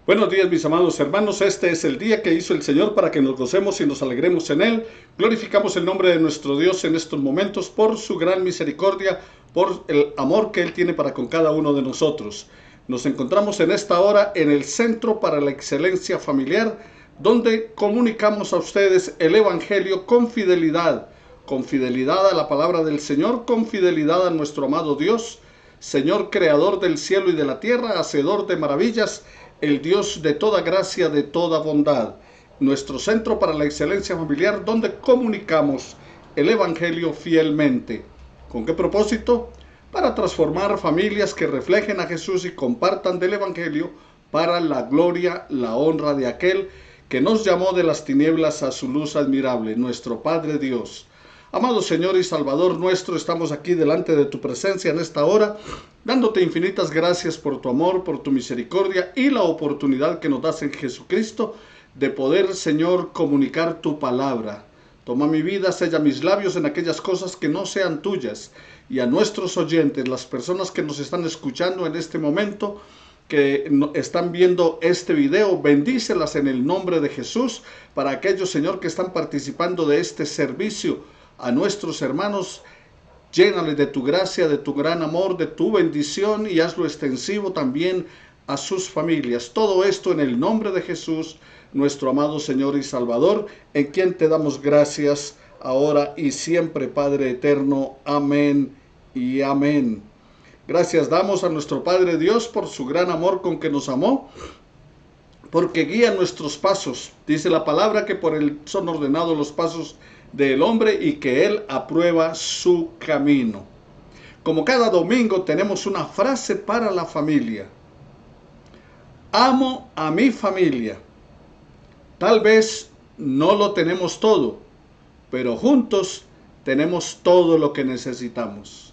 Buenos días, mis amados hermanos. Este es el día que hizo el Señor para que nos gocemos y nos alegremos en Él. Glorificamos el nombre de nuestro Dios en estos momentos por su gran misericordia, por el amor que Él tiene para con cada uno de nosotros. Nos encontramos en esta hora en el Centro para la Excelencia Familiar, donde comunicamos a ustedes el Evangelio con fidelidad a la palabra del Señor, con fidelidad a nuestro amado Dios, Señor creador del cielo y de la tierra, hacedor de maravillas, el Dios de toda gracia, de toda bondad. Nuestro centro para la excelencia familiar, donde comunicamos el Evangelio fielmente. ¿Con qué propósito? Para transformar familias que reflejen a Jesús y compartan del Evangelio para la gloria, la honra de aquel que nos llamó de las tinieblas a su luz admirable, nuestro Padre Dios. Amado Señor y Salvador nuestro, estamos aquí delante de tu presencia en esta hora, dándote infinitas gracias por tu amor, por tu misericordia y la oportunidad que nos das en Jesucristo de poder, Señor, comunicar tu palabra. Toma mi vida, sella mis labios en aquellas cosas que no sean tuyas. Y a nuestros oyentes, las personas que nos están escuchando en este momento, que están viendo este video, bendícelas en el nombre de Jesús. Para aquellos, Señor, que están participando de este servicio, a nuestros hermanos, llénales de tu gracia, de tu gran amor, de tu bendición y hazlo extensivo también a sus familias. Todo esto en el nombre de Jesús, nuestro amado Señor y Salvador, en quien te damos gracias ahora y siempre, Padre eterno. Amén y amén. Gracias damos a nuestro Padre Dios por su gran amor con que nos amó, porque guía nuestros pasos. Dice la palabra que por él son ordenados los pasos del hombre y que él aprueba su camino. Como cada domingo tenemos una frase para la familia. Amo a mi familia. Tal vez no lo tenemos todo, pero juntos tenemos todo lo que necesitamos.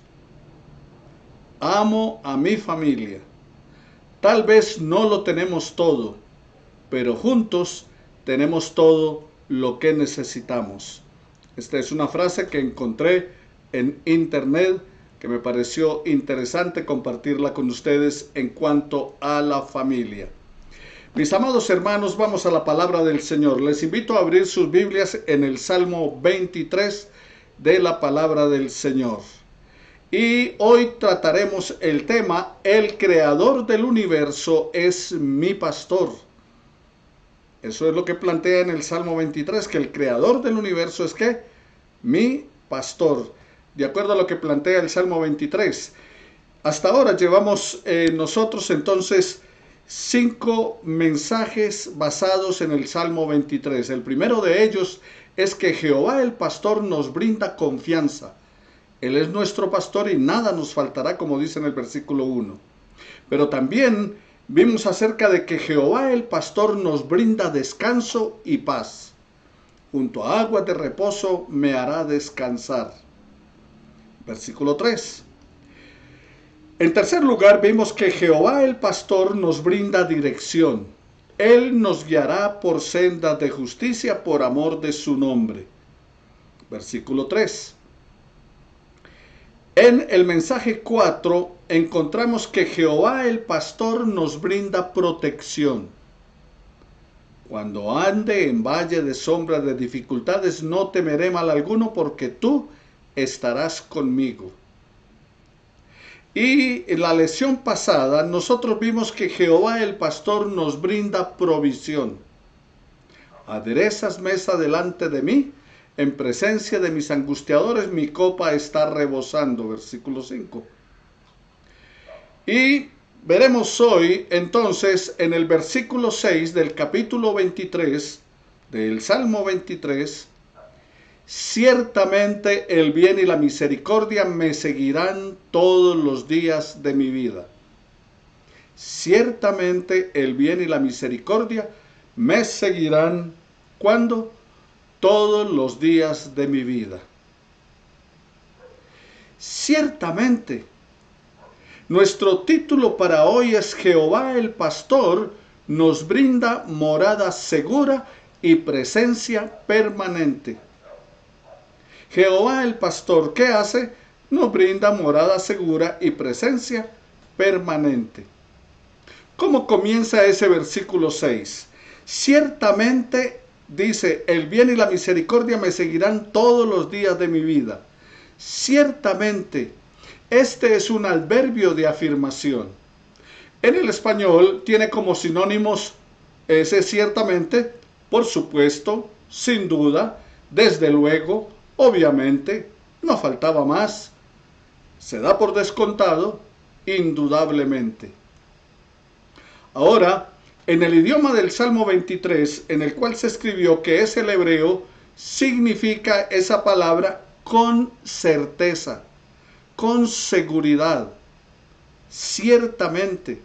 Amo a mi familia. Tal vez no lo tenemos todo, pero juntos tenemos todo lo que necesitamos. Esta es una frase que encontré en internet que me pareció interesante compartirla con ustedes en cuanto a la familia. Mis amados hermanos, vamos a la palabra del Señor. Les invito a abrir sus Biblias en el Salmo 23 de la palabra del Señor. Y hoy trataremos el tema, el creador del universo es mi pastor. Eso es lo que plantea en el Salmo 23, que el creador del universo es ¿qué? Mi pastor. De acuerdo a lo que plantea el Salmo 23. Hasta ahora llevamos nosotros entonces 5 mensajes basados en el Salmo 23. El primero de ellos es que Jehová el pastor nos brinda confianza. Él es nuestro pastor y nada nos faltará, como dice en el versículo 1. Pero también vimos acerca de que Jehová el pastor nos brinda descanso y paz. Junto a aguas de reposo me hará descansar. Versículo 3. En tercer lugar, vimos que Jehová el pastor nos brinda dirección. Él nos guiará por sendas de justicia por amor de su nombre. Versículo 3. En el mensaje 4 encontramos que Jehová el pastor nos brinda protección. Cuando ande en valle de sombra de dificultades, no temeré mal alguno, porque tú estarás conmigo. Y en la lección pasada nosotros vimos que Jehová el pastor nos brinda provisión. Aderezas mesa delante de mí, en presencia de mis angustiadores, mi copa está rebosando. Versículo 5. Y veremos hoy entonces en el versículo 6 del capítulo 23 del Salmo 23, ciertamente el bien y la misericordia me seguirán todos los días de mi vida. Ciertamente el bien y la misericordia me seguirán, ¿cuándo? Todos los días de mi vida. Ciertamente. Nuestro título para hoy es Jehová el pastor nos brinda morada segura y presencia permanente. Jehová el pastor, ¿qué hace? Nos brinda morada segura y presencia permanente. ¿Cómo comienza ese versículo 6? Ciertamente, dice, el bien y la misericordia me seguirán todos los días de mi vida. Ciertamente, este es un adverbio de afirmación. En el español tiene como sinónimos ese ciertamente, por supuesto, sin duda, desde luego, obviamente, no faltaba más. Se da por descontado, indudablemente. Ahora, en el idioma del Salmo 23, en el cual se escribió, que es el hebreo, significa esa palabra con certeza, con seguridad, ciertamente.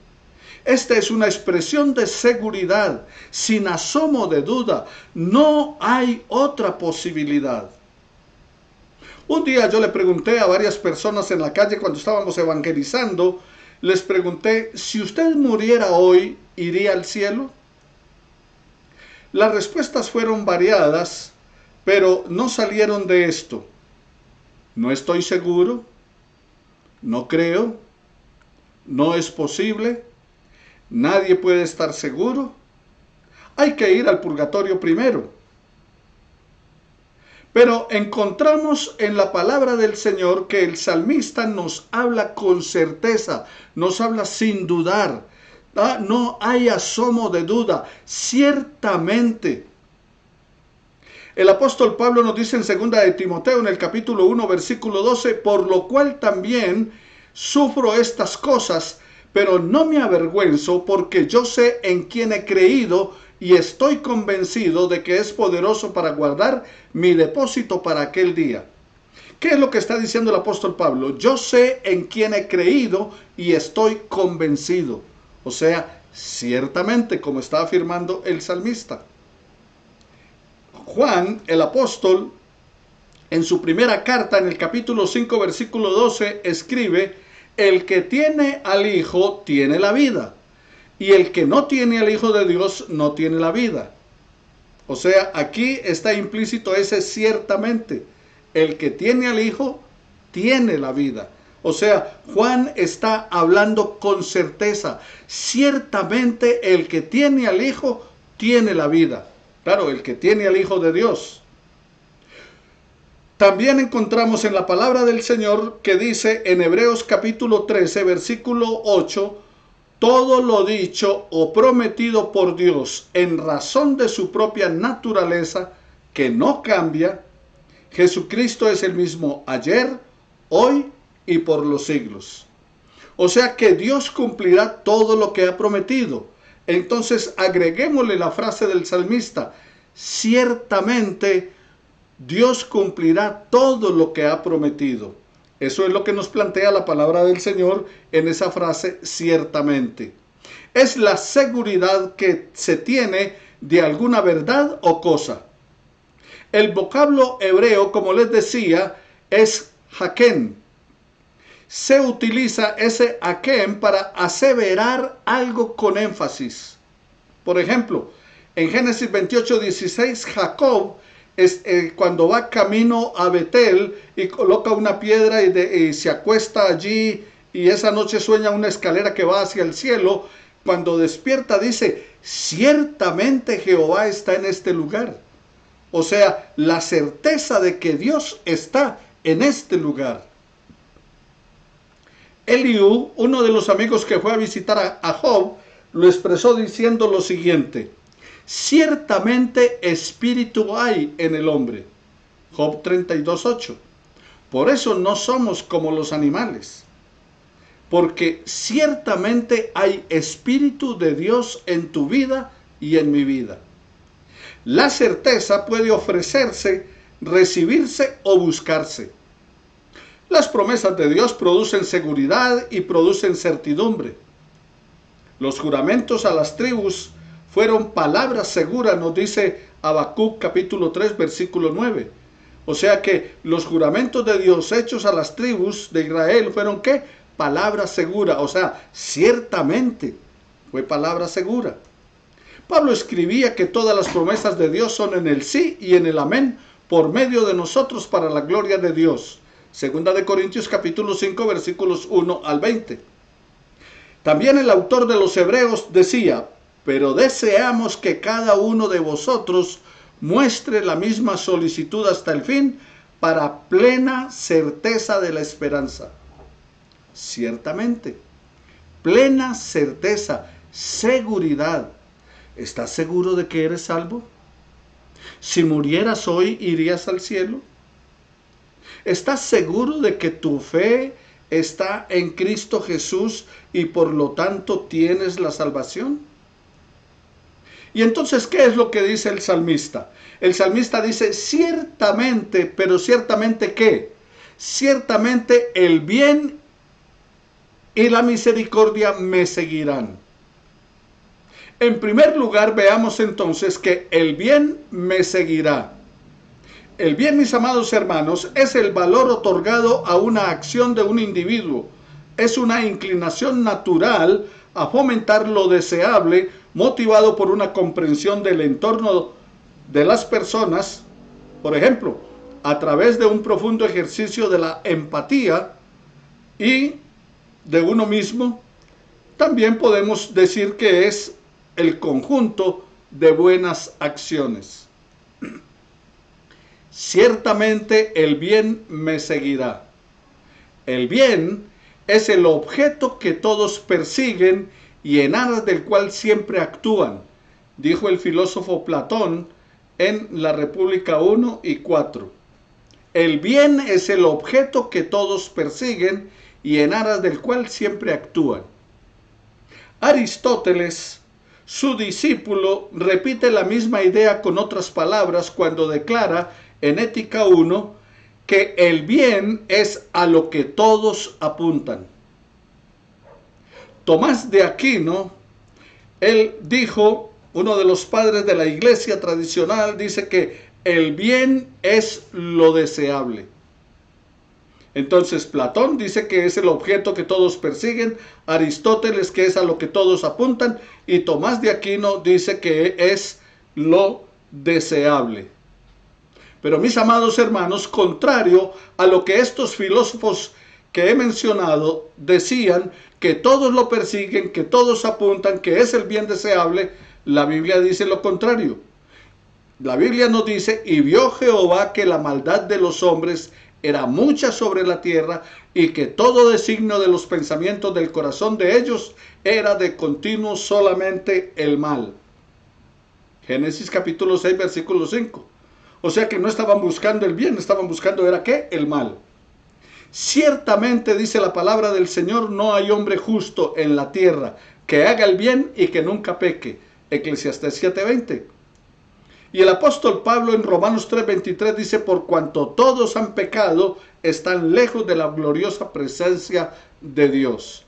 Esta es una expresión de seguridad, sin asomo de duda. No hay otra posibilidad. Un día yo le pregunté a varias personas en la calle cuando estábamos evangelizando, les pregunté, si usted muriera hoy, ¿iría al cielo? Las respuestas fueron variadas, pero no salieron de esto. No estoy seguro, no creo, no es posible, nadie puede estar seguro. Hay que ir al purgatorio primero. Pero encontramos en la palabra del Señor que el salmista nos habla con certeza, nos habla sin dudar. No hay asomo de duda, ciertamente. El apóstol Pablo nos dice en 2 de Timoteo, en el capítulo 1, versículo 12, por lo cual también sufro estas cosas, pero no me avergüenzo, porque yo sé en quién he creído y estoy convencido de que es poderoso para guardar mi depósito para aquel día. ¿Qué es lo que está diciendo el apóstol Pablo? Yo sé en quién he creído y estoy convencido. O sea, ciertamente, como está afirmando el salmista. Juan, el apóstol, en su primera carta, en el capítulo 5, versículo 12, escribe, el que tiene al Hijo tiene la vida, y el que no tiene al Hijo de Dios no tiene la vida. O sea, aquí está implícito ese ciertamente. El que tiene al Hijo tiene la vida. O sea, Juan está hablando con certeza. Ciertamente el que tiene al Hijo tiene la vida. Claro, el que tiene al Hijo de Dios. También encontramos en la palabra del Señor que dice en Hebreos capítulo 13, versículo 8, todo lo dicho o prometido por Dios en razón de su propia naturaleza, que no cambia, Jesucristo es el mismo ayer, hoy y por los siglos. O sea que Dios cumplirá todo lo que ha prometido. Entonces agreguémosle la frase del salmista, ciertamente Dios cumplirá todo lo que ha prometido. Eso es lo que nos plantea la palabra del Señor en esa frase, ciertamente. Es la seguridad que se tiene de alguna verdad o cosa. El vocablo hebreo, como les decía, es haken. Se utiliza ese haken para aseverar algo con énfasis. Por ejemplo, en Génesis 28:16, Jacob cuando va camino a Betel y coloca una piedra y se acuesta allí y esa noche sueña una escalera que va hacia el cielo, cuando despierta dice, ciertamente Jehová está en este lugar. O sea, la certeza de que Dios está en este lugar. Eliú, uno de los amigos que fue a visitar a Job, lo expresó diciendo lo siguiente, ciertamente espíritu hay en el hombre. Job 32:8. Por eso no somos como los animales, porque ciertamente hay espíritu de Dios en tu vida y en mi vida. La certeza puede ofrecerse, recibirse o buscarse. Las promesas de Dios producen seguridad y producen certidumbre. Los juramentos a las tribus fueron palabras seguras, nos dice Habacuc capítulo 3, versículo 9. O sea que los juramentos de Dios hechos a las tribus de Israel fueron ¿qué? Palabra segura, o sea, ciertamente fue palabra segura. Pablo escribía que todas las promesas de Dios son en el sí y en el amén por medio de nosotros para la gloria de Dios. Segunda de Corintios capítulo 5 versículos 1 al 20. También el autor de los Hebreos decía: pero deseamos que cada uno de vosotros muestre la misma solicitud hasta el fin, para plena certeza de la esperanza. Ciertamente, plena certeza, seguridad. ¿Estás seguro de que eres salvo? Si murieras hoy, ¿irías al cielo? ¿Estás seguro de que tu fe está en Cristo Jesús y por lo tanto tienes la salvación? Y entonces, ¿qué es lo que dice el salmista? El salmista dice: ciertamente, pero ciertamente ¿qué? Ciertamente el bien y la misericordia me seguirán. En primer lugar, veamos entonces que el bien me seguirá. El bien, mis amados hermanos, es el valor otorgado a una acción de un individuo. Es una inclinación natural a fomentar lo deseable, motivado por una comprensión del entorno de las personas, por ejemplo, a través de un profundo ejercicio de la empatía y de uno mismo. También podemos decir que es el conjunto de buenas acciones. Ciertamente el bien me seguirá. El bien es el objeto que todos persiguen y en aras del cual siempre actúan, dijo el filósofo Platón en la República 1 y 4. El bien es el objeto que todos persiguen y en aras del cual siempre actúan. Aristóteles, su discípulo, repite la misma idea con otras palabras cuando declara en Ética 1 que el bien es a lo que todos apuntan. Tomás de Aquino, él dijo, uno de los padres de la iglesia tradicional, dice que el bien es lo deseable. Entonces Platón dice que es el objeto que todos persiguen, Aristóteles que es a lo que todos apuntan, y Tomás de Aquino dice que es lo deseable. Pero mis amados hermanos, contrario a lo que estos filósofos que he mencionado decían, que todos lo persiguen, que todos apuntan, que es el bien deseable, la Biblia dice lo contrario. La Biblia nos dice: y vio Jehová que la maldad de los hombres era mucha sobre la tierra, y que todo designio de los pensamientos del corazón de ellos era de continuo solamente el mal. Génesis capítulo 6, versículo 5. O sea que no estaban buscando el bien, estaban buscando era ¿qué? El mal. Ciertamente, dice la palabra del Señor, no hay hombre justo en la tierra que haga el bien y que nunca peque. Eclesiastés 7:20. Y el apóstol Pablo en Romanos 3:23 dice: por cuanto todos han pecado, están lejos de la gloriosa presencia de Dios.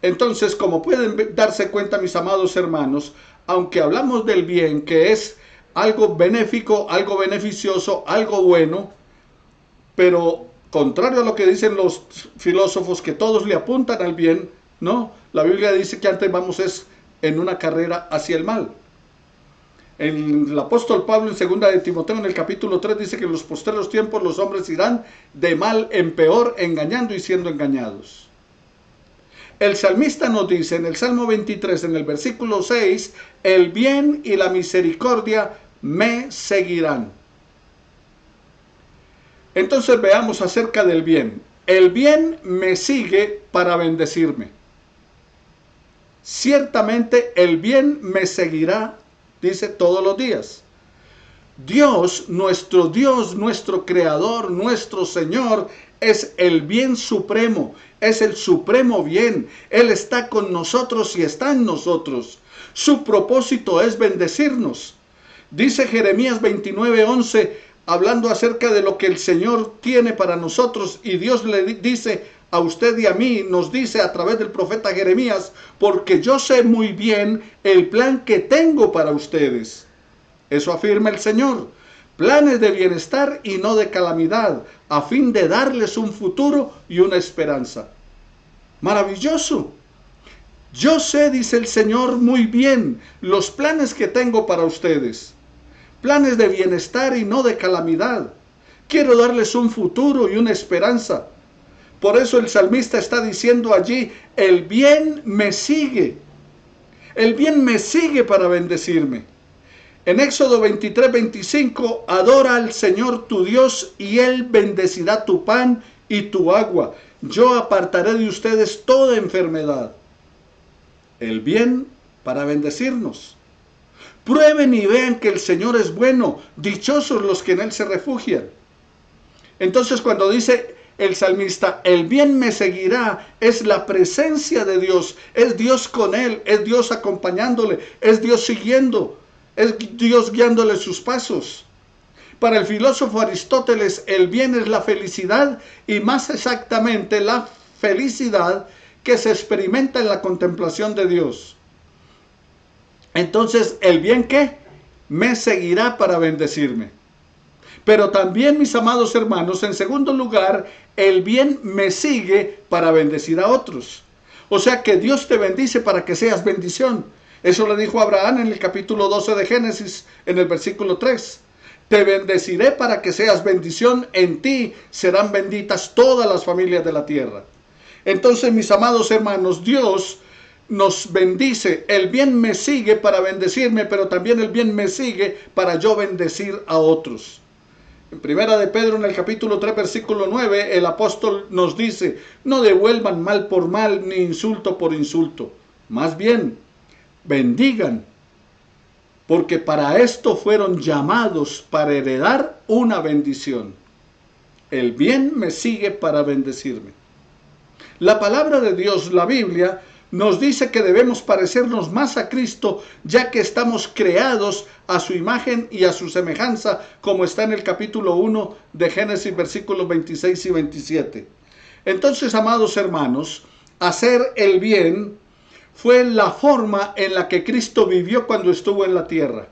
Entonces, como pueden darse cuenta, mis amados hermanos, aunque hablamos del bien, que es algo benéfico, algo beneficioso, algo bueno, pero contrario a lo que dicen los filósofos, que todos le apuntan al bien, no, la Biblia dice que antes vamos es en una carrera hacia el mal. El apóstol Pablo en 2 de Timoteo, en el capítulo 3, dice que en los postreros tiempos los hombres irán de mal en peor, engañando y siendo engañados. El salmista nos dice en el Salmo 23, en el versículo 6, el bien y la misericordia me seguirán. Entonces veamos acerca del bien. El bien me sigue para bendecirme. Ciertamente el bien me seguirá, dice, todos los días. Dios, nuestro Creador, nuestro Señor, es el bien supremo, es el supremo bien. Él está con nosotros y está en nosotros. Su propósito es bendecirnos. Dice Jeremías 29:11, hablando acerca de lo que el Señor tiene para nosotros, y Dios le dice a usted y a mí, nos dice a través del profeta Jeremías: porque yo sé muy bien el plan que tengo para ustedes. Eso afirma el Señor: planes de bienestar y no de calamidad, a fin de darles un futuro y una esperanza. Maravilloso. Yo sé, dice el Señor, muy bien los planes que tengo para ustedes. Planes de bienestar y no de calamidad. Quiero darles un futuro y una esperanza. Por eso el salmista está diciendo allí, el bien me sigue. El bien me sigue para bendecirme. En Éxodo 23:25, adora al Señor tu Dios y Él bendecirá tu pan y tu agua. Yo apartaré de ustedes toda enfermedad. El bien para bendecirnos. Prueben y vean que el Señor es bueno. Dichosos los que en Él se refugian. Entonces cuando dice el salmista, el bien me seguirá, es la presencia de Dios. Es Dios con él, es Dios acompañándole, es Dios siguiendo, es Dios guiándole sus pasos. Para el filósofo Aristóteles, el bien es la felicidad y más exactamente la felicidad que se experimenta en la contemplación de Dios. Entonces, ¿el bien qué? Me seguirá para bendecirme. Pero también, mis amados hermanos, en segundo lugar, el bien me sigue para bendecir a otros. O sea que Dios te bendice para que seas bendición. Eso le dijo a Abraham en el capítulo 12 de Génesis, en el versículo 3. Te bendeciré para que seas bendición, en ti serán benditas todas las familias de la tierra. Entonces, mis amados hermanos, Dios nos bendice. El bien me sigue para bendecirme, pero también el bien me sigue para yo bendecir a otros. En Primera de Pedro, en el capítulo 3, versículo 9, el apóstol nos dice, no devuelvan mal por mal, ni insulto por insulto. Más bien, bendigan, porque para esto fueron llamados, para heredar una bendición. El bien me sigue para bendecirme. La palabra de Dios, la Biblia, nos dice que debemos parecernos más a Cristo, ya que estamos creados a su imagen y a su semejanza, como está en el capítulo 1 de Génesis, versículos 26 y 27. Entonces, amados hermanos, hacer el bien fue la forma en la que Cristo vivió cuando estuvo en la tierra.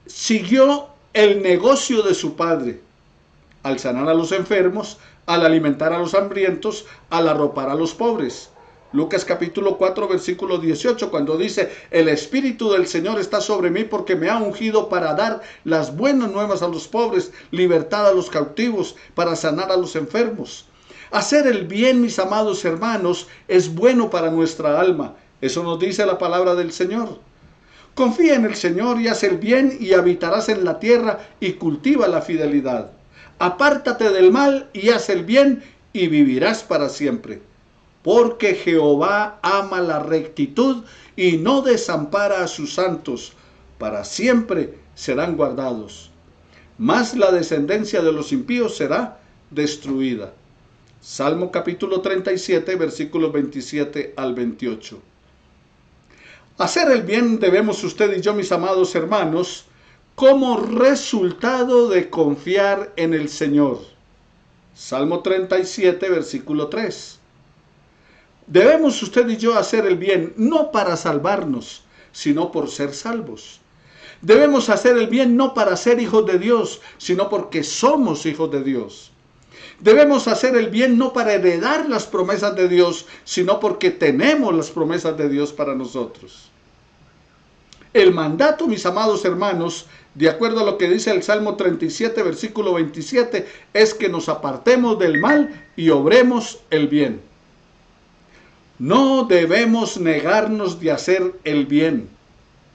Siguió el negocio de su Padre, al sanar a los enfermos, al alimentar a los hambrientos, al arropar a los pobres. Lucas capítulo 4, versículo 18, cuando dice, el Espíritu del Señor está sobre mí porque me ha ungido para dar las buenas nuevas a los pobres, libertad a los cautivos, para sanar a los enfermos. Hacer el bien, mis amados hermanos, es bueno para nuestra alma. Eso nos dice la palabra del Señor. Confía en el Señor y haz el bien y habitarás en la tierra y cultiva la fidelidad. Apártate del mal y haz el bien y vivirás para siempre. Porque Jehová ama la rectitud y no desampara a sus santos. Para siempre serán guardados. Mas la descendencia de los impíos será destruida. Salmo capítulo 37, versículos 27 al 28. Hacer el bien debemos usted y yo, mis amados hermanos, como resultado de confiar en el Señor. Salmo 37, versículo 3. Debemos usted y yo hacer el bien, no para salvarnos, sino por ser salvos. Debemos hacer el bien no para ser hijos de Dios, sino porque somos hijos de Dios. Debemos hacer el bien no para heredar las promesas de Dios, sino porque tenemos las promesas de Dios para nosotros. El mandato, mis amados hermanos, de acuerdo a lo que dice el Salmo 37, versículo 27, es que nos apartemos del mal y obremos el bien. No debemos negarnos de hacer el bien.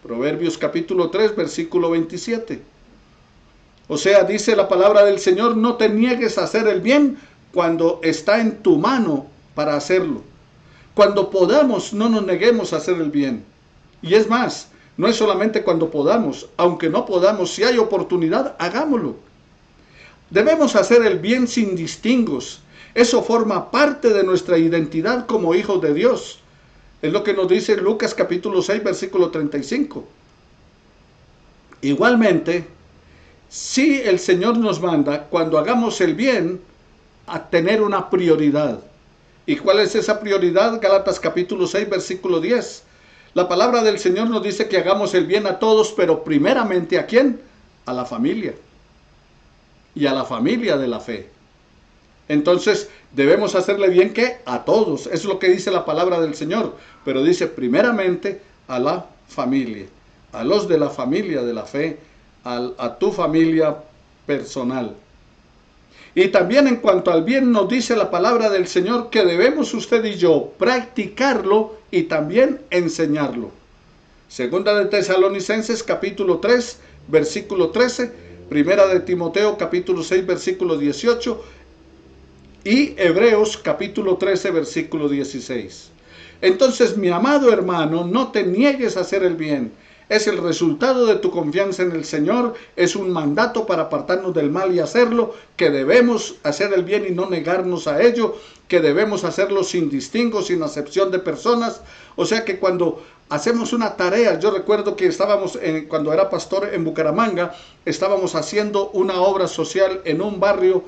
Proverbios capítulo 3, versículo 27. O sea, dice la palabra del Señor, no te niegues a hacer el bien cuando está en tu mano para hacerlo. Cuando podamos, no nos neguemos a hacer el bien. Y es más, no es solamente cuando podamos, aunque no podamos, si hay oportunidad, hagámoslo. Debemos hacer el bien sin distingos. Eso forma parte de nuestra identidad como hijos de Dios. Es lo que nos dice Lucas capítulo 6, versículo 35. Igualmente, si el Señor nos manda, cuando hagamos el bien, a tener una prioridad. ¿Y cuál es esa prioridad? Gálatas capítulo 6, versículo 10. La palabra del Señor nos dice que hagamos el bien a todos, pero primeramente ¿a quién? A la familia. Y a la familia de la fe. Entonces, debemos hacerle bien ¿qué? A todos. Eso es lo que dice la palabra del Señor. Pero dice primeramente a la familia. A los de la familia de la fe. A tu familia personal. Y también en cuanto al bien nos dice la palabra del Señor que debemos usted y yo practicarlo y también enseñarlo. Segunda de Tesalonicenses capítulo 3 versículo 13, Primera de Timoteo capítulo 6 versículo 18 y Hebreos capítulo 13 versículo 16. Entonces, mi amado hermano, no te niegues a hacer el bien. Es el resultado de tu confianza en el Señor, es un mandato para apartarnos del mal y hacerlo, que debemos hacer el bien y no negarnos a ello, que debemos hacerlo sin distingo, sin acepción de personas. O sea que cuando hacemos una tarea, yo recuerdo que cuando era pastor en Bucaramanga, estábamos haciendo una obra social en un barrio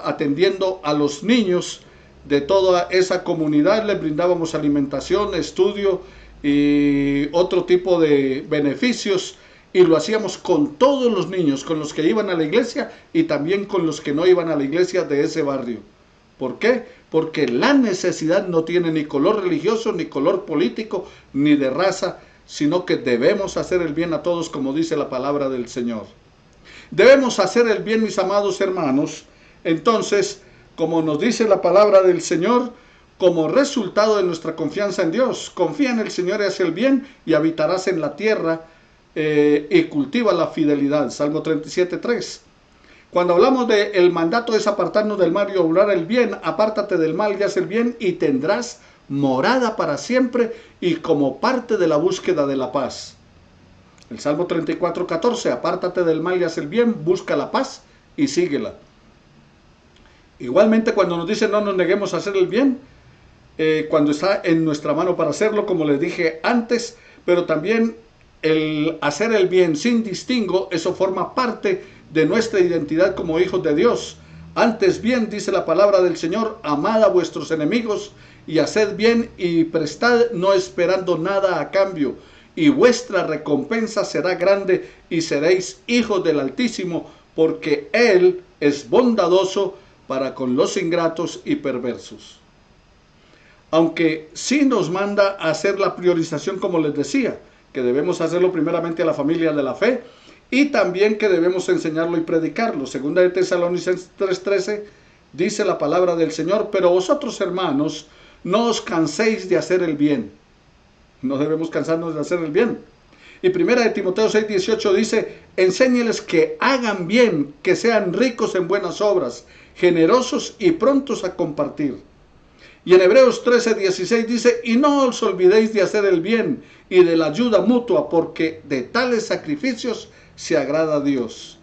atendiendo a los niños de toda esa comunidad, les brindábamos alimentación, estudio y otro tipo de beneficios, y lo hacíamos con todos los niños, con los que iban a la iglesia y también con los que no iban a la iglesia de ese barrio. ¿Por qué? Porque la necesidad no tiene ni color religioso, ni color político, ni de raza, sino que debemos hacer el bien a todos, como dice la palabra del Señor. Debemos hacer el bien, mis amados hermanos. Entonces, como nos dice la palabra del Señor, como resultado de nuestra confianza en Dios, confía en el Señor y haz el bien y habitarás en la tierra y cultiva la fidelidad. Salmo 37:3. Cuando hablamos del mandato es apartarnos del mal y obrar el bien, apártate del mal y haz el bien y tendrás morada para siempre y como parte de la búsqueda de la paz. El Salmo 34:14, apártate del mal y haz el bien, busca la paz y síguela. Igualmente cuando nos dice no nos neguemos a hacer el bien, cuando está en nuestra mano para hacerlo, como les dije antes, pero también el hacer el bien sin distingo, eso forma parte de nuestra identidad como hijos de Dios. Antes bien, dice la palabra del Señor, amad a vuestros enemigos y haced bien y prestad no esperando nada a cambio, y vuestra recompensa será grande y seréis hijos del Altísimo, porque Él es bondadoso para con los ingratos y perversos. Aunque sí nos manda a hacer la priorización, como les decía, que debemos hacerlo primeramente a la familia de la fe y también que debemos enseñarlo y predicarlo. Segunda de Tesalonicenses 3:13 dice la palabra del Señor, pero vosotros, hermanos, no os canséis de hacer el bien. No debemos cansarnos de hacer el bien. Y primera de Timoteo 6:18 dice, enséñeles que hagan bien, que sean ricos en buenas obras, generosos y prontos a compartir. Y en Hebreos 13:16 dice, y no os olvidéis de hacer el bien y de la ayuda mutua, porque de tales sacrificios se agrada a Dios.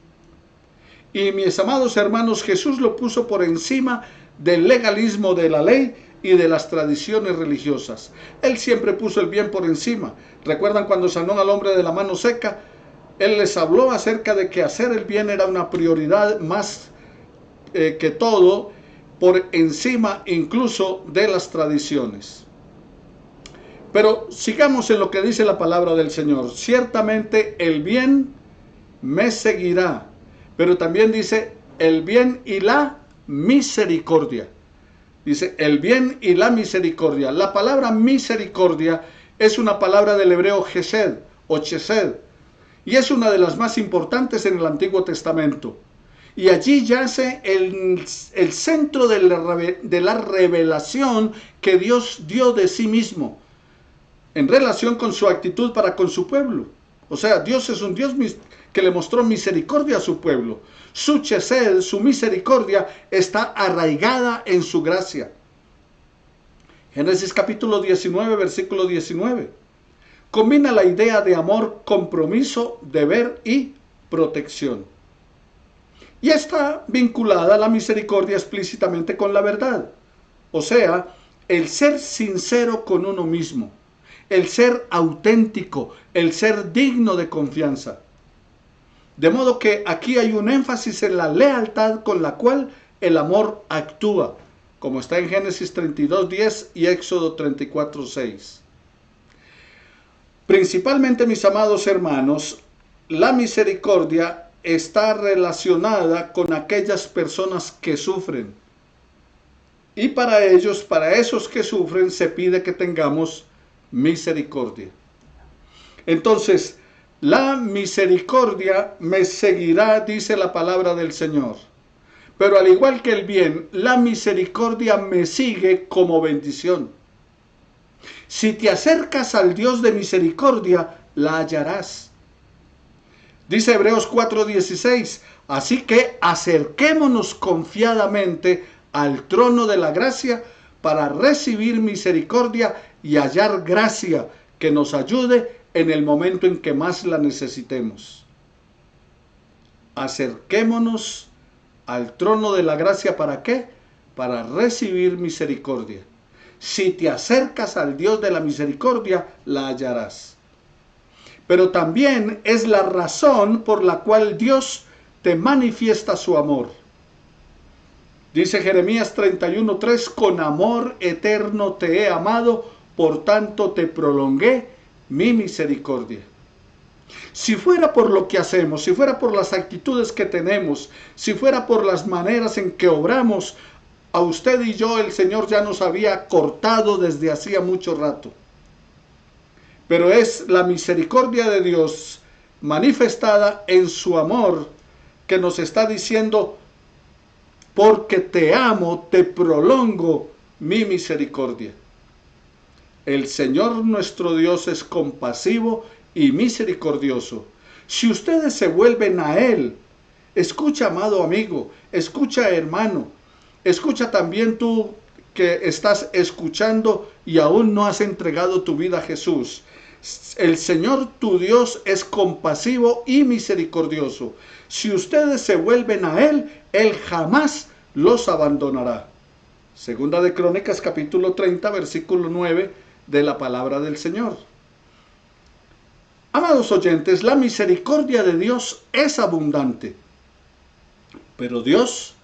Y mis amados hermanos, Jesús lo puso por encima del legalismo de la ley y de las tradiciones religiosas. Él siempre puso el bien por encima. ¿Recuerdan cuando sanó al hombre de la mano seca? Él les habló acerca de que hacer el bien era una prioridad más que todo, por encima incluso de las tradiciones. Pero sigamos en lo que dice la palabra del Señor. Ciertamente el bien me seguirá, pero también dice el bien y la misericordia. Dice el bien y la misericordia. La palabra misericordia es una palabra del hebreo gesed o chesed, y es una de las más importantes en el Antiguo Testamento. Y allí yace el centro de la revelación que Dios dio de sí mismo en relación con su actitud para con su pueblo. O sea, Dios es un Dios que le mostró misericordia a su pueblo. Su chesed, su misericordia, está arraigada en su gracia. Génesis capítulo 19, versículo 19. Combina la idea de amor, compromiso, deber y protección. Y está vinculada la misericordia explícitamente con la verdad. O sea, el ser sincero con uno mismo, el ser auténtico, el ser digno de confianza. De modo que aquí hay un énfasis en la lealtad con la cual el amor actúa, como está en Génesis 32:10 y Éxodo 34:6. Principalmente, mis amados hermanos, la misericordia está relacionada con aquellas personas que sufren. Y para esos que sufren, se pide que tengamos misericordia. Entonces, la misericordia me seguirá, dice la palabra del Señor. Pero al igual que el bien, la misericordia me sigue como bendición. Si te acercas al Dios de misericordia, la hallarás. Dice Hebreos 4:16, así que acerquémonos confiadamente al trono de la gracia para recibir misericordia y hallar gracia que nos ayude en el momento en que más la necesitemos. Acerquémonos al trono de la gracia, ¿para qué? Para recibir misericordia. Si te acercas al Dios de la misericordia, la hallarás. Pero también es la razón por la cual Dios te manifiesta su amor. Dice Jeremías 31:3, con amor eterno te he amado, por tanto te prolongué mi misericordia. Si fuera por lo que hacemos, si fuera por las actitudes que tenemos, si fuera por las maneras en que obramos, a usted y yo el Señor ya nos había cortado desde hacía mucho rato. Pero es la misericordia de Dios manifestada en su amor que nos está diciendo, porque te amo, te prolongo mi misericordia. El Señor nuestro Dios es compasivo y misericordioso. Si ustedes se vuelven a Él, escucha, amado amigo, escucha, hermano, escucha también tú que estás escuchando y aún no has entregado tu vida a Jesús. El Señor tu Dios es compasivo y misericordioso. Si ustedes se vuelven a Él, Él jamás los abandonará. Segunda de Crónicas capítulo 30, versículo 9 de la palabra del Señor. Amados oyentes, la misericordia de Dios es abundante. Pero Dios,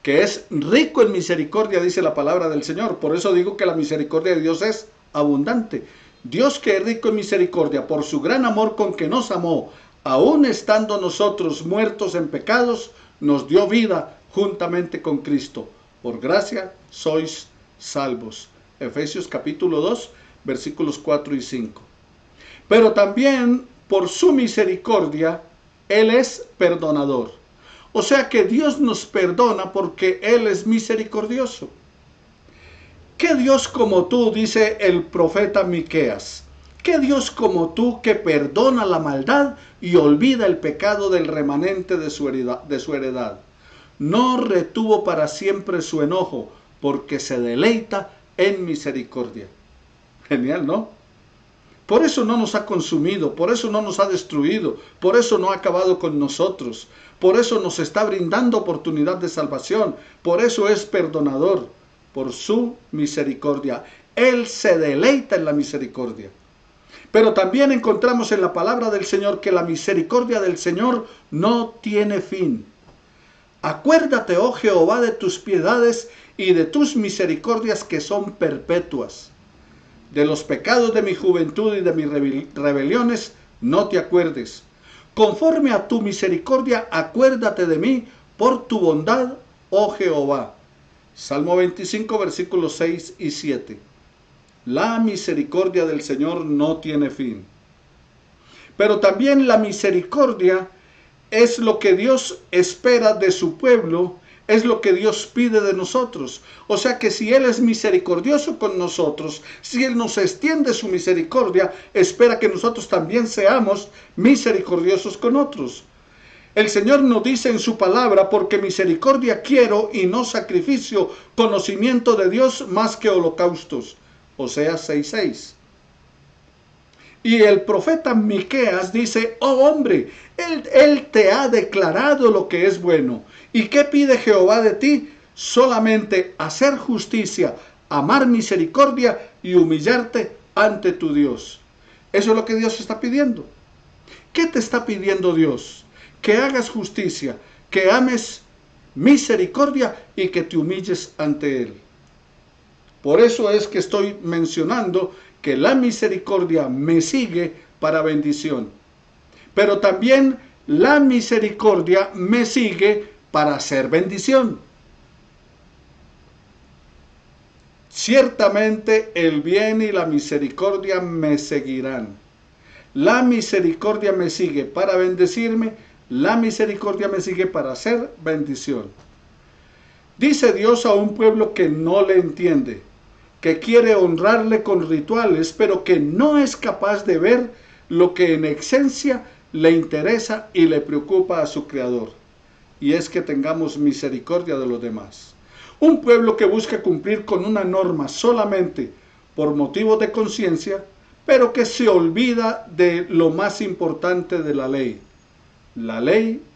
que es rico en misericordia, dice la palabra del Señor. Por eso digo que la misericordia de Dios es abundante. Dios, que es rico en misericordia, por su gran amor con que nos amó, aun estando nosotros muertos en pecados, nos dio vida juntamente con Cristo. Por gracia sois salvos. Efesios capítulo 2, versículos 4 y 5. Pero también por su misericordia, Él es perdonador. O sea que Dios nos perdona porque Él es misericordioso. ¿Qué Dios como tú, dice el profeta Miqueas? ¿Qué Dios como tú que perdona la maldad y olvida el pecado del remanente de su heredad? No retuvo para siempre su enojo, porque se deleita en misericordia. Genial, ¿no? Por eso no nos ha consumido, por eso no nos ha destruido, por eso no ha acabado con nosotros, por eso nos está brindando oportunidad de salvación, por eso es perdonador, por su misericordia. Él se deleita en la misericordia. Pero también encontramos en la palabra del Señor que la misericordia del Señor no tiene fin. Acuérdate, oh Jehová, de tus piedades y de tus misericordias que son perpetuas. De los pecados de mi juventud y de mis rebeliones no te acuerdes. Conforme a tu misericordia, acuérdate de mí por tu bondad, oh Jehová. Salmo 25, versículos 6 y 7. La misericordia del Señor no tiene fin. Pero también la misericordia es lo que Dios espera de su pueblo, es lo que Dios pide de nosotros. O sea que si Él es misericordioso con nosotros, si Él nos extiende su misericordia, espera que nosotros también seamos misericordiosos con otros. El Señor nos dice en su palabra, porque misericordia quiero y no sacrificio, conocimiento de Dios más que holocaustos. Oseas 6:6. Y el profeta Miqueas dice, oh hombre, él te ha declarado lo que es bueno. ¿Y qué pide Jehová de ti? Solamente hacer justicia, amar misericordia y humillarte ante tu Dios. Eso es lo que Dios está pidiendo. ¿Qué te está pidiendo Dios? Que hagas justicia, que ames misericordia y que te humilles ante Él. Por eso es que estoy mencionando que la misericordia me sigue para bendición. Pero también la misericordia me sigue para hacer bendición. Ciertamente el bien y la misericordia me seguirán. La misericordia me sigue para bendecirme, la misericordia me sigue para hacer bendición. Dice Dios a un pueblo que no le entiende, que quiere honrarle con rituales, pero que no es capaz de ver lo que en esencia le interesa y le preocupa a su Creador, y es que tengamos misericordia de los demás. Un pueblo que busca cumplir con una norma solamente por motivos de conciencia, pero que se olvida de lo más importante de la ley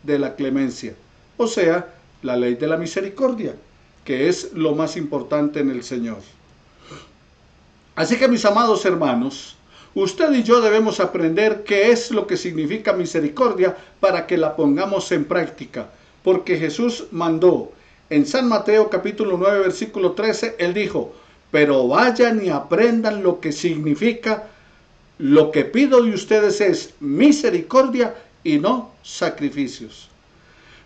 de la clemencia, o sea, la ley de la misericordia, que es lo más importante en el Señor. Así que mis amados hermanos, usted y yo debemos aprender qué es lo que significa misericordia para que la pongamos en práctica, porque Jesús mandó en San Mateo capítulo 9 versículo 13, Él dijo, pero vayan y aprendan lo que significa, lo que pido de ustedes es misericordia y no sacrificios.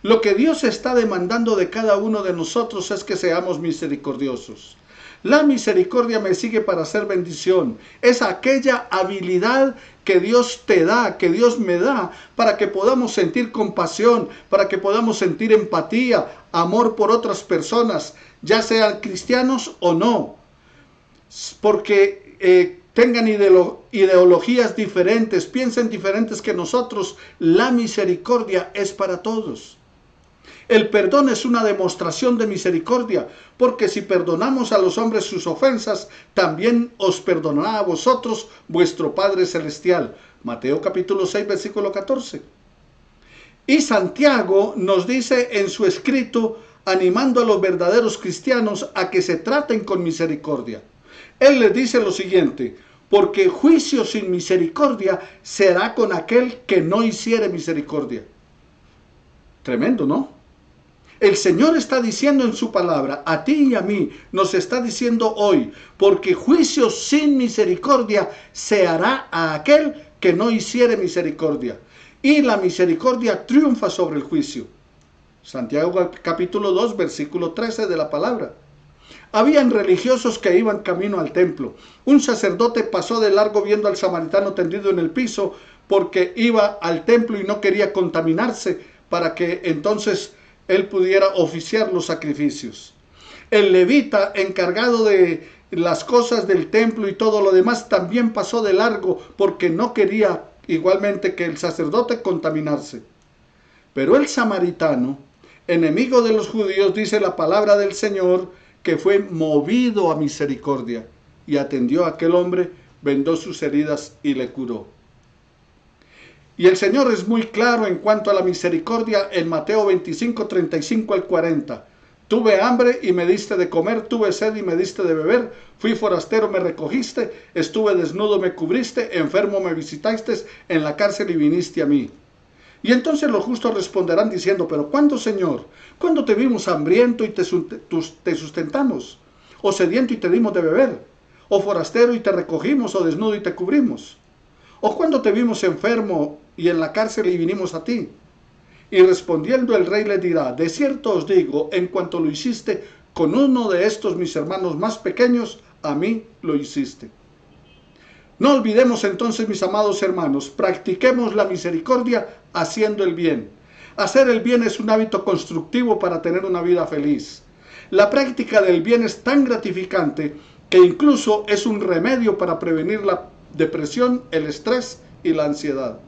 Lo que Dios está demandando de cada uno de nosotros es que seamos misericordiosos. La misericordia me sigue para hacer bendición. Es aquella habilidad que Dios te da, que Dios me da, para que podamos sentir compasión, para que podamos sentir empatía, amor por otras personas, ya sean cristianos o no. Porque tengan ideologías diferentes, piensen diferentes que nosotros, la misericordia es para todos. El perdón es una demostración de misericordia, porque si perdonamos a los hombres sus ofensas, también os perdonará a vosotros vuestro Padre Celestial. Mateo capítulo 6, versículo 14. Y Santiago nos dice en su escrito, animando a los verdaderos cristianos a que se traten con misericordia. Él les dice lo siguiente, porque juicio sin misericordia será con aquel que no hiciere misericordia. Tremendo, ¿no? El Señor está diciendo en su palabra, a ti y a mí, nos está diciendo hoy, porque juicio sin misericordia se hará a aquel que no hiciere misericordia. Y la misericordia triunfa sobre el juicio. Santiago capítulo 2, versículo 13 de la palabra. Habían religiosos que iban camino al templo. Un sacerdote pasó de largo viendo al samaritano tendido en el piso porque iba al templo y no quería contaminarse para que entonces él pudiera oficiar los sacrificios. El levita, encargado de las cosas del templo y todo lo demás, también pasó de largo porque no quería igualmente que el sacerdote contaminarse. Pero el samaritano, enemigo de los judíos, dice la palabra del Señor, que fue movido a misericordia y atendió a aquel hombre, vendó sus heridas y le curó. Y el Señor es muy claro en cuanto a la misericordia en Mateo 25, 35 al 40. Tuve hambre y me diste de comer, tuve sed y me diste de beber, fui forastero, me recogiste, estuve desnudo, me cubriste, enfermo, me visitaste, en la cárcel y viniste a mí. Y entonces los justos responderán diciendo, pero ¿cuándo, Señor? ¿Cuándo te vimos hambriento y te sustentamos? ¿O sediento y te dimos de beber? ¿O forastero y te recogimos? ¿O desnudo y te cubrimos? ¿O cuándo te vimos enfermo y en la cárcel y vinimos a ti? Y respondiendo el rey le dirá, de cierto os digo, en cuanto lo hiciste con uno de estos mis hermanos más pequeños, a mí lo hiciste. No olvidemos entonces, mis amados hermanos, practiquemos la misericordia haciendo el bien. Hacer el bien es un hábito constructivo para tener una vida feliz. La práctica del bien es tan gratificante que incluso es un remedio para prevenir la depresión, el estrés y la ansiedad.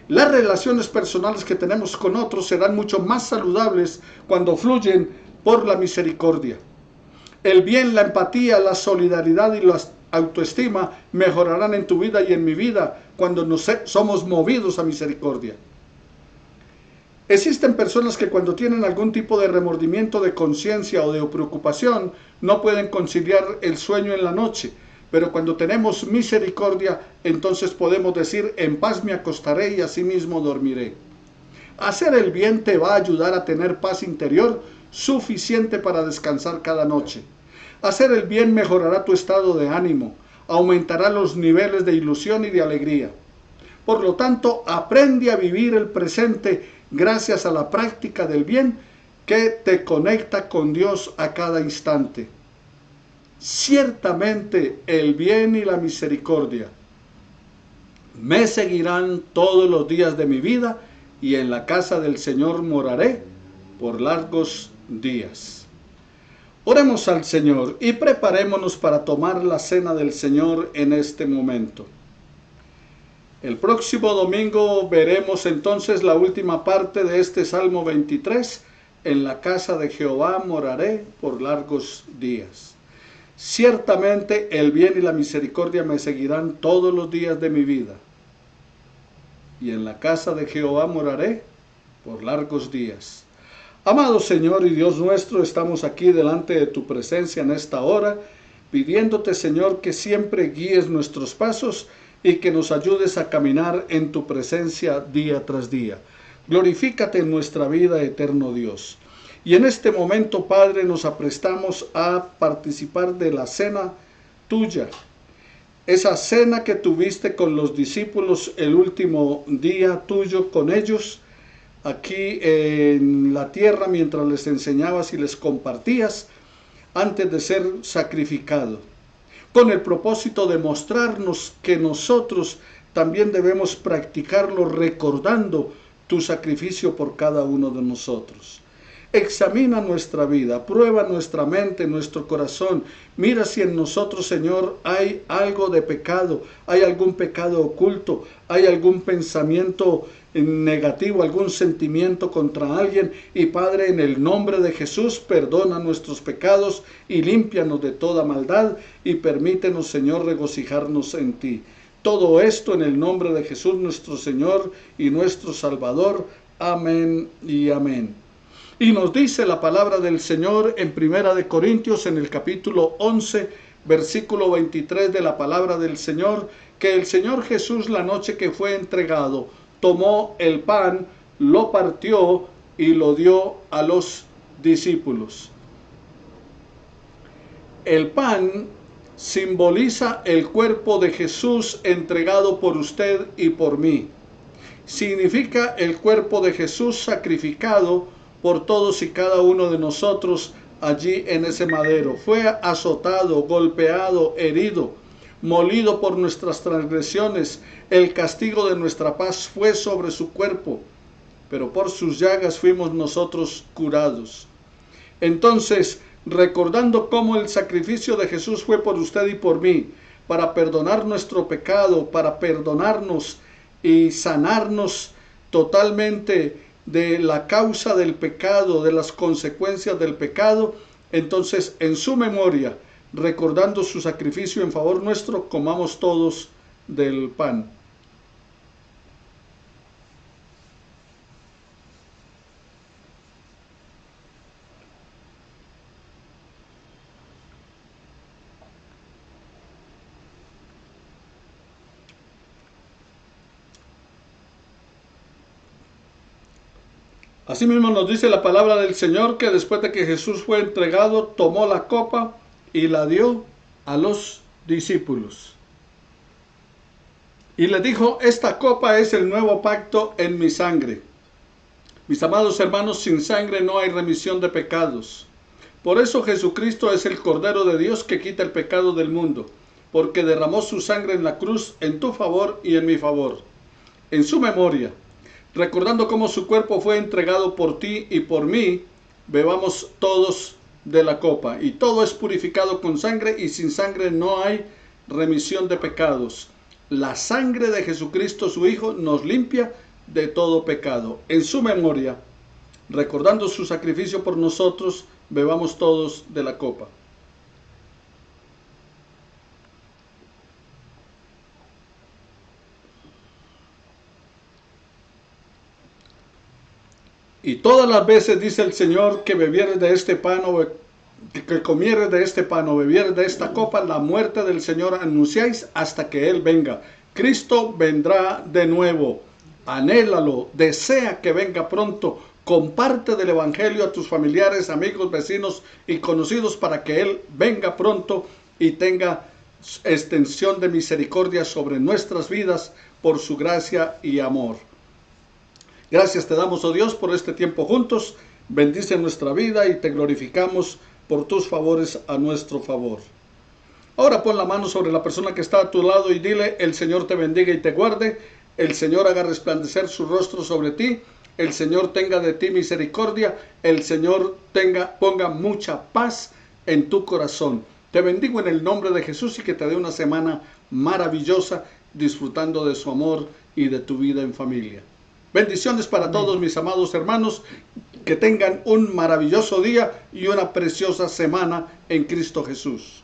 Las relaciones personales que tenemos con otros serán mucho más saludables cuando fluyen por la misericordia. El bien, la empatía, la solidaridad y la autoestima mejorarán en tu vida y en mi vida cuando somos movidos a misericordia. Existen personas que cuando tienen algún tipo de remordimiento de conciencia o de preocupación no pueden conciliar el sueño en la noche. Pero cuando tenemos misericordia, entonces podemos decir, en paz me acostaré y asimismo dormiré. Hacer el bien te va a ayudar a tener paz interior suficiente para descansar cada noche. Hacer el bien mejorará tu estado de ánimo, aumentará los niveles de ilusión y de alegría. Por lo tanto, aprende a vivir el presente gracias a la práctica del bien que te conecta con Dios a cada instante. Ciertamente el bien y la misericordia me seguirán todos los días de mi vida y en la casa del Señor moraré por largos días. Oremos al Señor y preparémonos para tomar la cena del Señor en este momento. El próximo domingo veremos entonces la última parte de este Salmo 23. En la casa de Jehová moraré por largos días. Ciertamente el bien y la misericordia me seguirán todos los días de mi vida. Y en la casa de Jehová moraré por largos días. Amado Señor y Dios nuestro, estamos aquí delante de tu presencia en esta hora, pidiéndote, Señor, que siempre guíes nuestros pasos y que nos ayudes a caminar en tu presencia día tras día. Glorifícate en nuestra vida, eterno Dios. Y en este momento, Padre, nos aprestamos a participar de la cena tuya. Esa cena que tuviste con los discípulos el último día tuyo con ellos, aquí en la tierra, mientras les enseñabas y les compartías, antes de ser sacrificado, con el propósito de mostrarnos que nosotros también debemos practicarlo recordando tu sacrificio por cada uno de nosotros. Examina nuestra vida, prueba nuestra mente, nuestro corazón. Mira si en nosotros, Señor, hay algo de pecado, hay algún pecado oculto, hay algún pensamiento negativo, algún sentimiento contra alguien. Y Padre, en el nombre de Jesús, perdona nuestros pecados y límpianos de toda maldad y permítenos, Señor, regocijarnos en ti. Todo esto en el nombre de Jesús, nuestro Señor y nuestro Salvador. Amén y amén. Y nos dice la palabra del Señor en Primera de Corintios, en el capítulo 11, versículo 23 de la palabra del Señor, que el Señor Jesús, la noche que fue entregado, tomó el pan, lo partió y lo dio a los discípulos. El pan simboliza el cuerpo de Jesús entregado por usted y por mí. Significa el cuerpo de Jesús sacrificado por todos y cada uno de nosotros allí en ese madero. Fue azotado, golpeado, herido, molido por nuestras transgresiones. El castigo de nuestra paz fue sobre su cuerpo, pero por sus llagas fuimos nosotros curados. Entonces, recordando cómo el sacrificio de Jesús fue por usted y por mí, para perdonar nuestro pecado, para perdonarnos y sanarnos totalmente de la causa del pecado, de las consecuencias del pecado, entonces en su memoria, recordando su sacrificio en favor nuestro, comamos todos del pan. Asimismo nos dice la palabra del Señor que después de que Jesús fue entregado, tomó la copa y la dio a los discípulos. Y les dijo, esta copa es el nuevo pacto en mi sangre. Mis amados hermanos, sin sangre no hay remisión de pecados. Por eso Jesucristo es el Cordero de Dios que quita el pecado del mundo, porque derramó su sangre en la cruz en tu favor y en mi favor. En su memoria, recordando cómo su cuerpo fue entregado por ti y por mí, bebamos todos de la copa. Y todo es purificado con sangre, y sin sangre no hay remisión de pecados. La sangre de Jesucristo, su Hijo, nos limpia de todo pecado. En su memoria, recordando su sacrificio por nosotros, bebamos todos de la copa. Y todas las veces, dice el Señor, que bebieres de este pan que comieres de este pan o bebieres de esta copa, la muerte del Señor anunciáis hasta que Él venga. Cristo vendrá de nuevo. Anhélalo, desea que venga pronto. Comparte del Evangelio a tus familiares, amigos, vecinos y conocidos para que Él venga pronto y tenga extensión de misericordia sobre nuestras vidas por su gracia y amor. Gracias te damos, oh Dios, por este tiempo juntos. Bendice nuestra vida y te glorificamos por tus favores a nuestro favor. Ahora pon la mano sobre la persona que está a tu lado y dile, el Señor te bendiga y te guarde. El Señor haga resplandecer su rostro sobre ti. El Señor tenga de ti misericordia. El Señor ponga mucha paz en tu corazón. Te bendigo en el nombre de Jesús y que te dé una semana maravillosa disfrutando de su amor y de tu vida en familia. Bendiciones para todos mis amados hermanos, que tengan un maravilloso día y una preciosa semana en Cristo Jesús.